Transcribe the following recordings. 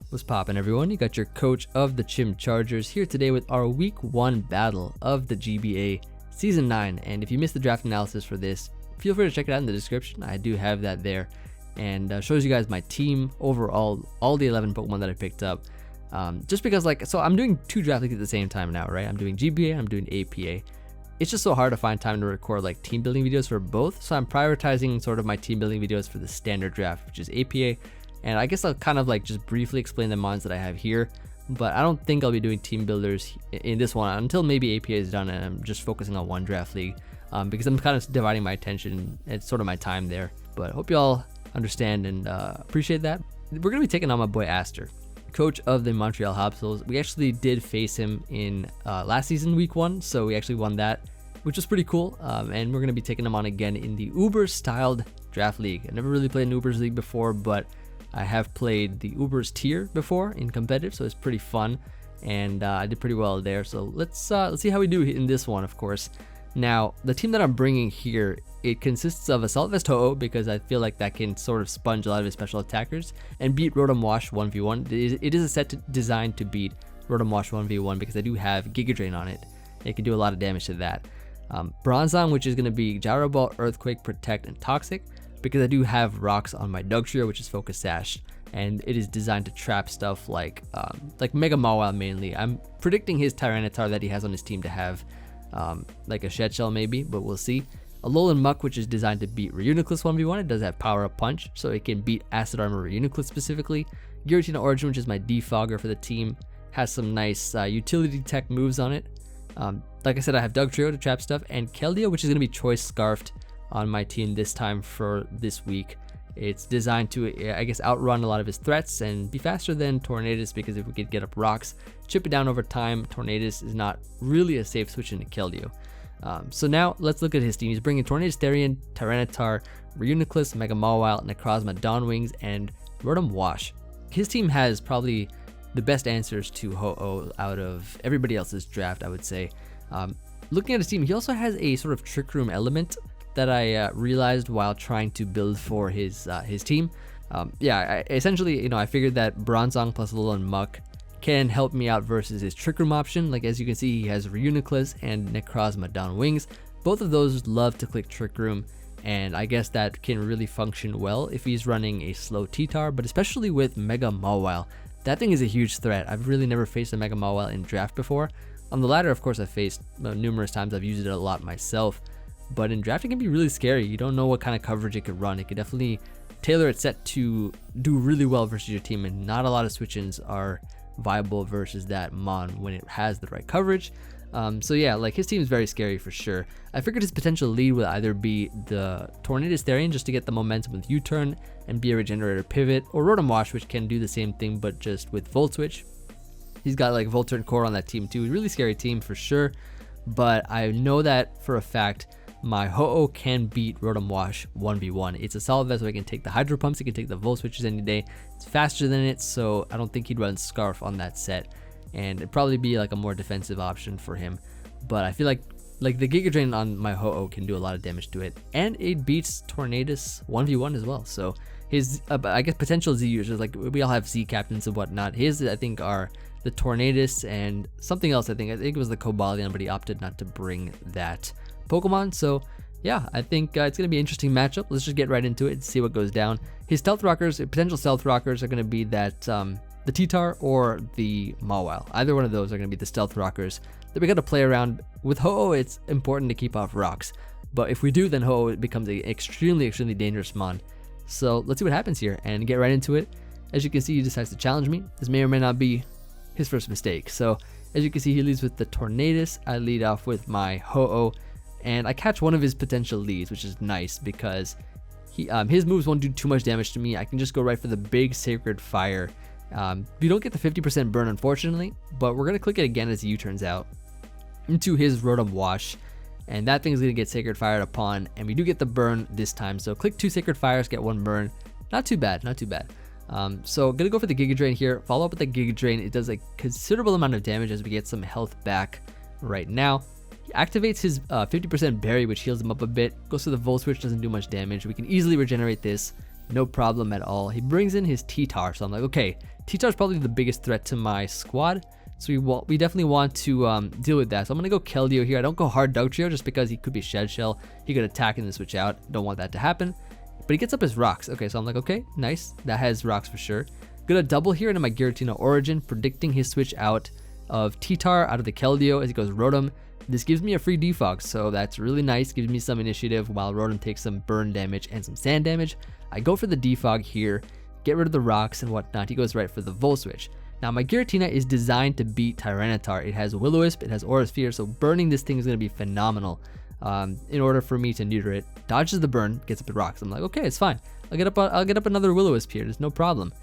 What's poppin', everyone? You got your coach of the Chim Chargers here today with our week 1 battle of the GBA season 9. And if you missed the draft analysis for this, feel free to check it out in the description. I do have that there, and shows you guys my team overall, all the 11 Pokemon that I picked up. Just because, so I'm doing 2 draft leagues at the same time now, right? I'm doing GBA, I'm doing APA. It's just so hard to find time to record team building videos for both, so I'm prioritizing sort of my team building videos for the standard draft, which is APA. And I guess I'll kind of just briefly explain the mons that I have here, but I don't think I'll be doing team builders in this one until maybe APA is done and I'm just focusing on one draft league, because I'm kind of dividing my attention and sort of my time there. But hope you all understand and appreciate that. We're going to be taking on my boy Aster, coach of the Montreal Habsols. We actually did face him in last season, week 1, so we actually won that, which was pretty cool. And we're going to be taking him on again in the Uber styled draft league. I never really played an Ubers league before, but I have played the Ubers tier before in competitive, so it's pretty fun, and I did pretty well there. So let's see how we do in this one, of course. Now, the team that I'm bringing here, it consists of Assault Vest Ho-Oh, because I feel like that can sort of sponge a lot of his special attackers and beat Rotom Wash 1v1. It is a set designed to beat Rotom Wash 1v1 because I do have Giga Drain on it. It can do a lot of damage to that. Bronzong, which is going to be Gyro Ball, Earthquake, Protect, and Toxic, because I do have rocks on my Dugtrio, which is Focus Sash, and it is designed to trap stuff like Mega Mawile mainly. I'm predicting his Tyranitar that he has on his team to have like a Shed Shell maybe, but we'll see. Alolan Muck, which is designed to beat Reuniclus 1v1. It does have Power Up Punch, so it can beat Acid Armor Reuniclus specifically. Giratina Origin, which is my defogger for the team, has some nice utility tech moves on it. Like I said, I have Dugtrio to trap stuff, and Keldeo, which is going to be Choice Scarfed on my team this time for this week. It's designed to, I guess, outrun a lot of his threats and be faster than Tornadus, because if we could get up rocks, chip it down over time, Tornadus is not really a safe switch into Keldeo. So now let's look at his team. He's bringing Tornadus, Therian, Tyranitar, Reuniclus, Mega Mawile, Necrozma, Dawnwings, and Rotom Wash. His team has probably the best answers to Ho-Oh out of everybody else's draft, I would say. Looking at his team, he also has a sort of Trick Room element that I realized while trying to build for his team. Essentially, I figured that Bronzong plus Alolan Muck can help me out versus his Trick Room option. As you can see, he has Reuniclus and Necrozma Dawnwings. Both of those love to click Trick Room, and I guess that can really function well if he's running a slow T-Tar, but especially with Mega Mawile. That thing is a huge threat. I've really never faced a Mega Mawile in draft before. On the ladder, of course, I've faced numerous times. I've used it a lot myself. But in draft, it can be really scary. You don't know what kind of coverage it could run. It could definitely tailor its set to do really well versus your team, and not a lot of switch-ins are viable versus that Mon when it has the right coverage. So yeah, his team is very scary for sure. I figured his potential lead would either be the Tornadus Therian, just to get the momentum with U-Turn and be a Regenerator Pivot, or Rotom Wash, which can do the same thing but just with Volt Switch. He's got Volturn Core on that team too. Really scary team for sure, but I know that for a fact my Ho-Oh can beat Rotom Wash 1v1. It's a solid vest, so it can take the Hydro Pumps, it can take the Volt Switches any day. It's faster than it, so I don't think he'd run Scarf on that set, and it'd probably be a more defensive option for him. But I feel like the Giga Drain on my Ho-Oh can do a lot of damage to it, and it beats Tornadus 1v1 as well. So his I guess potential Z users, we all have Z captains and whatnot. His, I think, are the Tornadus and something else. I think it was the Cobalion, but he opted not to bring that Pokemon. So yeah, I think it's going to be an interesting matchup. Let's just get right into it and see what goes down. His Stealth Rockers, potential Stealth Rockers, are going to be that the T-Tar or the Mawile. Either one of those are going to be the Stealth Rockers that we got to play around. With Ho-Oh, it's important to keep off rocks, but if we do, then Ho-Oh becomes an extremely dangerous Mon. So let's see what happens here and get right into it. As you can see, he decides to challenge me. This may or may not be his first mistake. So as you can see, he leads with the Tornadus. I lead off with my Ho-Oh, and I catch one of his potential leads, which is nice because his moves won't do too much damage to me. I can just go right for the big Sacred Fire. You don't get the 50% burn, unfortunately, but we're going to click it again as he U-turns out into his Rotom Wash, and that thing is going to get Sacred Fired upon, and we do get the burn this time. So click 2 Sacred Fires, get 1 burn. Not too bad, not too bad. So gonna go for the Giga Drain here. Follow up with the Giga Drain. It does a considerable amount of damage as we get some health back right now. He activates his 50% berry, which heals him up a bit. Goes to the Volt Switch, doesn't do much damage. We can easily regenerate this, no problem at all. He brings in his T-Tar, so I'm like, okay, T-Tar is probably the biggest threat to my squad, so we definitely want to deal with that. So I'm gonna go Keldeo here. I don't go hard Dugtrio just because he could be Shed Shell. He could attack and then switch out. Don't want that to happen. But he gets up his rocks. Okay, so I'm like, okay, nice. That has rocks for sure. Gonna double here into my Giratina Origin, predicting his switch out of T-Tar out of the Keldeo as he goes Rotom. This gives me a free defog, so that's really nice. Gives me some initiative while Rotom takes some burn damage and some sand damage. I go for the defog here, get rid of the rocks and whatnot. He goes right for the Volt Switch. Now my Giratina is designed to beat Tyranitar. It has Will-O-Wisp, it has Aura Sphere, so burning this thing is going to be phenomenal in order for me to neuter it. Dodges the burn, gets up the rocks. I'm like, okay, it's fine. I'll get up another Will-O-Wisp here. There's no problem.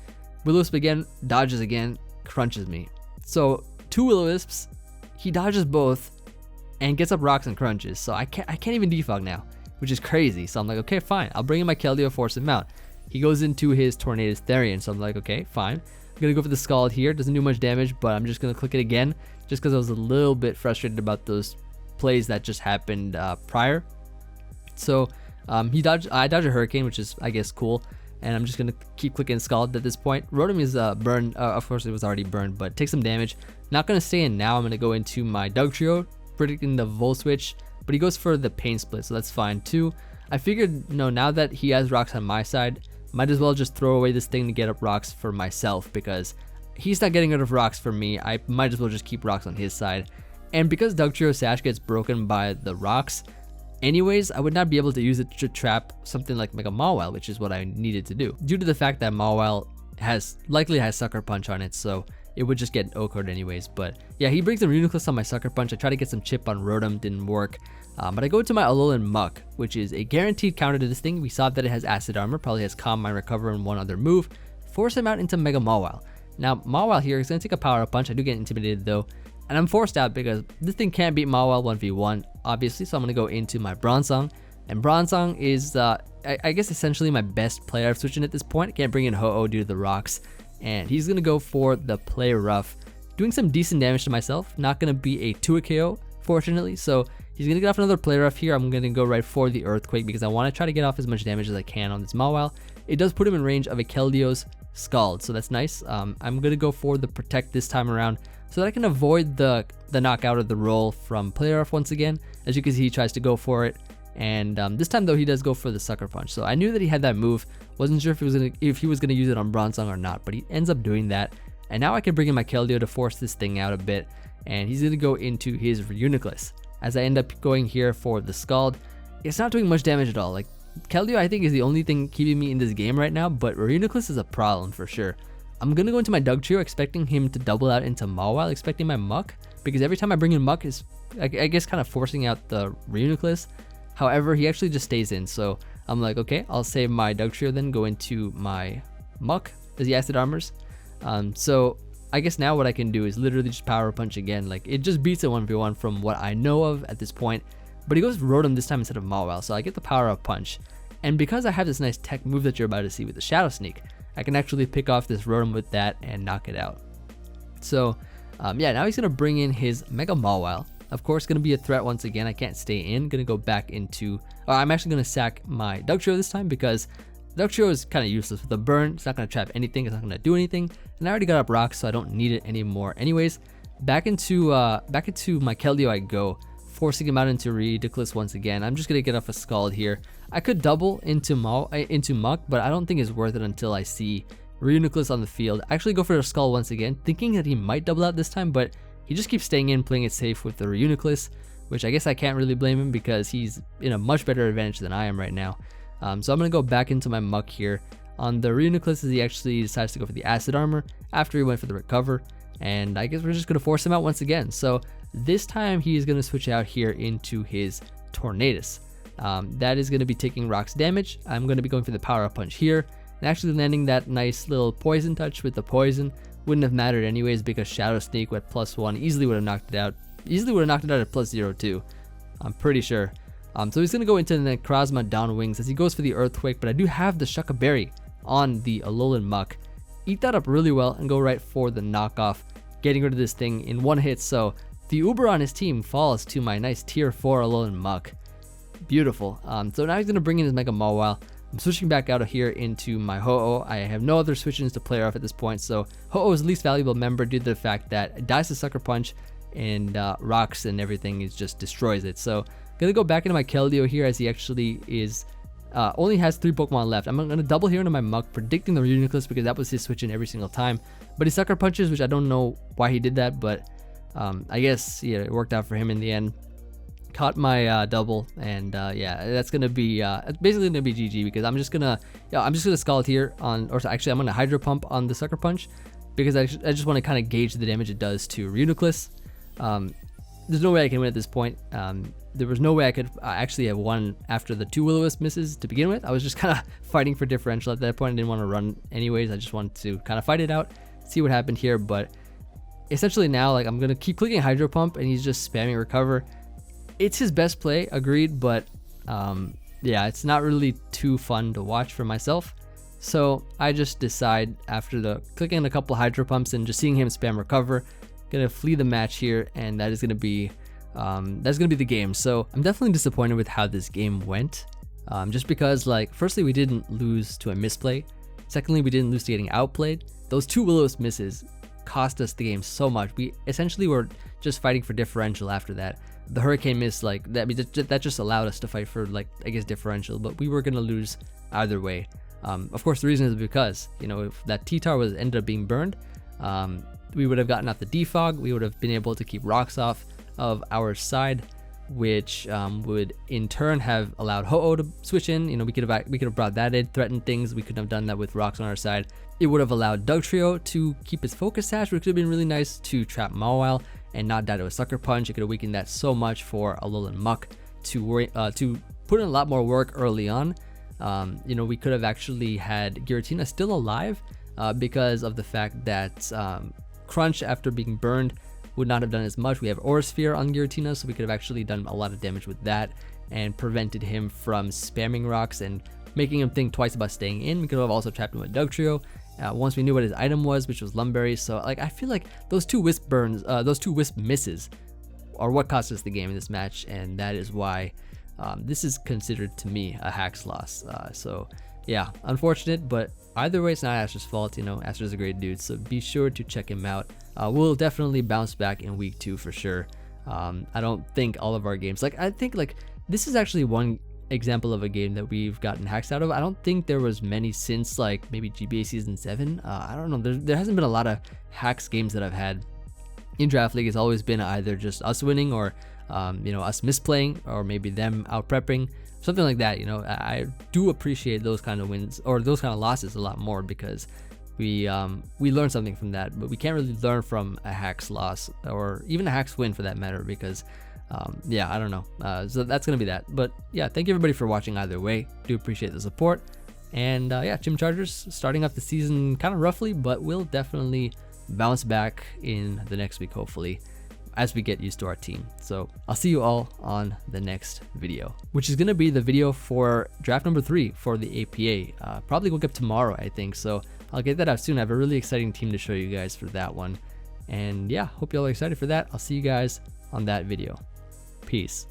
Will-O-Wisp again, dodges again, crunches me. So 2 Will-O-Wisps, he dodges both and gets up rocks and crunches. So I can't even defog now, which is crazy. So I'm like, okay, fine. I'll bring in my Keldeo, force him out. He goes into his Tornadus Therian, so I'm like, okay, fine. I'm gonna go for the Scald here. Doesn't do much damage, but I'm just gonna click it again, just because I was a little bit frustrated about those plays that just happened prior. So I dodge a Hurricane, which is I guess cool, and I'm just gonna keep clicking Scald at this point. Rotom is burned. Of course, it was already burned, but take some damage. Not gonna stay in now. I'm gonna go into my Dugtrio, predicting the Volt Switch, but he goes for the Pain Split, so that's fine too. I figured, now that he has rocks on my side, might as well just throw away this thing to get up rocks for myself, because he's not getting rid of rocks for me. I might as well just keep rocks on his side. And because Dugtrio Sash gets broken by the rocks anyways, I would not be able to use it to trap something like Mega Mawile, which is what I needed to do, due to the fact that Mawile likely has Sucker Punch on it, so it would just get OHKO'd anyways. But yeah, he brings the Reuniclus on my Sucker Punch. I try to get some chip on Rotom, didn't work. But I go to my Alolan Muck, which is a guaranteed counter to this thing. We saw that it has Acid Armor, probably has Calm Mind, Recover, and one other move. Force him out into Mega Mawile. Now, Mawile here is going to take a Power Up Punch. I do get intimidated though, and I'm forced out because this thing can't beat Mawile 1v1, obviously, so I'm going to go into my Bronzong. And Bronzong is, I guess, essentially my best player I've switched in at this point. I can't bring in Ho-Oh due to the rocks, and he's going to go for the Play Rough, doing some decent damage to myself. Not going to be a 2 KO, fortunately, so he's going to get off another Play Rough here. I'm going to go right for the Earthquake because I want to try to get off as much damage as I can on this Mawile. It does put him in range of a Keldeo's Scald, so that's nice. I'm going to go for the Protect this time around so that I can avoid the knockout of the roll from Play Rough once again. As you can see, he tries to go for it, and this time though he does go for the Sucker Punch. So I knew that he had that move. Wasn't sure if he was gonna use it on Bronzong or not, but he ends up doing that. And now I can bring in my Keldeo to force this thing out a bit, and he's gonna go into his Reuniclus. As I end up going here for the Scald, it's not doing much damage at all. Like, Keldeo I think is the only thing keeping me in this game right now, but Reuniclus is a problem for sure. I'm gonna go into my Dugtrio expecting him to double out into Mawile, expecting my Muck, because every time I bring in Muck is I guess kind of forcing out the Reuniclus. However, he actually just stays in, so I'm like, okay, I'll save my Dugtrio then, go into my Muck as he Acid Armors. So I guess now what I can do is literally just Power Punch again. Like, it just beats a 1v1 from what I know of at this point, but he goes Rotom this time instead of Mawile, so I get the Power Up Punch. And because I have this nice tech move that you're about to see with the Shadow Sneak, I can actually pick off this Rotom with that and knock it out. So yeah, now he's going to bring in his Mega Mawile. Of course, going to be a threat once again. I can't stay in. Going to go back into... I'm actually going to sack my Dugtrio this time because Dugtrio is kind of useless with the burn. It's not going to trap anything. It's not going to do anything. And I already got up rocks, so I don't need it anymore. Anyways, back into my Keldeo I go, forcing him out into Ridiculous once again. I'm just going to get off a Scald here. I could double into Muck, but I don't think it's worth it until I see Reuniclus on the field. I actually go for the Scald once again, thinking that he might double out this time, but he just keeps staying in, playing it safe with the Reuniclus, which I guess I can't really blame him because he's in a much better advantage than I am right now. So I'm going to go back into my Muck here. On the Reuniclus, he actually decides to go for the Acid Armor after he went for the Recover, and I guess we're just going to force him out once again. So this time he's going to switch out here into his Tornadus. That is going to be taking rocks damage. I'm going to be going for the Power Up Punch here, and actually landing that nice little Poison Touch with the Poison. Wouldn't have mattered anyways because Shadow Sneak at +1 easily would have knocked it out. Easily would have knocked it out at +0 too. I'm pretty sure. So he's going to go into the Necrozma Downwings as he goes for the Earthquake, but I do have the Shucka Berry on the Alolan Muck. Eat that up really well and go right for the knockoff, getting rid of this thing in one hit. So the Uber on his team falls to my nice tier 4 Alolan Muck. Beautiful. So now he's going to bring in his Mega Mawile. I'm switching back out of here into my Ho-Oh. I have no other switch-ins to play off at this point, so Ho-Oh is the least valuable member due to the fact that it dies to Sucker Punch and rocks and everything is just destroys it. So I'm gonna go back into my Keldeo here as he actually is only has 3 Pokemon left. I'm gonna double here into my Muk, predicting the Reuniclus because that was his switch in every single time. But he Sucker Punches, which I don't know why he did that, but I guess yeah, it worked out for him in the end. Caught my double, and yeah, that's gonna be basically gonna be GG because I'm just gonna Scald here on, or actually I'm gonna Hydro Pump on the Sucker Punch because I just want to kind of gauge the damage it does to Reuniclus. There's no way I can win at this point. There was no way I could actually have won after the 2 Will-O-Wisp misses to begin with. I was just kind of fighting for differential at that point. I didn't want to run anyways. I just wanted to kind of fight it out, see what happened here. But essentially now, like, I'm gonna keep clicking Hydro Pump, and he's just spamming Recover. It's his best play, agreed, but yeah, it's not really too fun to watch for myself. So I just decide after the clicking a couple Hydro Pumps and just seeing him spam Recover, gonna flee the match here, and that is gonna be the game. So I'm definitely disappointed with how this game went, just because, like, firstly we didn't lose to a misplay, secondly we didn't lose to getting outplayed. Those 2 Will-O-Wisp misses cost us the game so much. We essentially were just fighting for differential after that. The Hurricane miss, like that, I mean, that just allowed us to fight for, like, I guess differential, but we were gonna lose either way. Of course the reason is because, you know, if that T-Tar was ended up being burned, we would have gotten out the defog, we would have been able to keep rocks off of our side, which would in turn have allowed Ho-Oh to switch in. You know, we could have brought that in, threatened things. We couldn't have done that with rocks on our side. It would have allowed Dugtrio to keep his Focus Sash, which could have been really nice to trap Mawile and not die to a Sucker Punch. It could have weakened that so much for Alolan Muk to put in a lot more work early on. You know, we could have actually had Giratina still alive because of the fact that Crunch, after being burned, would not have done as much. We have Aura Sphere on Giratina, so we could have actually done a lot of damage with that and prevented him from spamming rocks and making him think twice about staying in. We could have also trapped him with Dugtrio once we knew what his item was, which was Lumberry. So, like, I feel like those 2 Wisp burns, those 2 Wisp misses are what cost us the game in this match, and that is why this is considered to me a hacks loss. So yeah, unfortunate, but either way, it's not Astra's fault. You know, Astra's a great dude, so be sure to check him out. We'll definitely bounce back in week 2 for sure. I don't think all of our games, like, I think, like, this is actually one example of a game that we've gotten hacks out of. I don't think there was many since, like, maybe GBA season 7. I don't know, there hasn't been a lot of hacks games that I've had in Draft League. It's always been either just us winning or you know, us misplaying, or maybe them out prepping, something like that. You know, I do appreciate those kind of wins or those kind of losses a lot more because we learn something from that, but we can't really learn from a hacks loss or even a hacks win for that matter because yeah, I don't know. So that's gonna be that. But yeah, thank you everybody for watching either way. Do appreciate the support. And yeah, Chim Chargers starting off the season kind of roughly, but we'll definitely bounce back in the next week, hopefully, as we get used to our team. So I'll see you all on the next video, which is going to be the video for draft number 3 for the APA. Probably wake up tomorrow, I think. So I'll get that out soon. I have a really exciting team to show you guys for that one. And yeah, hope you all are excited for that. I'll see you guys on that video. Peace.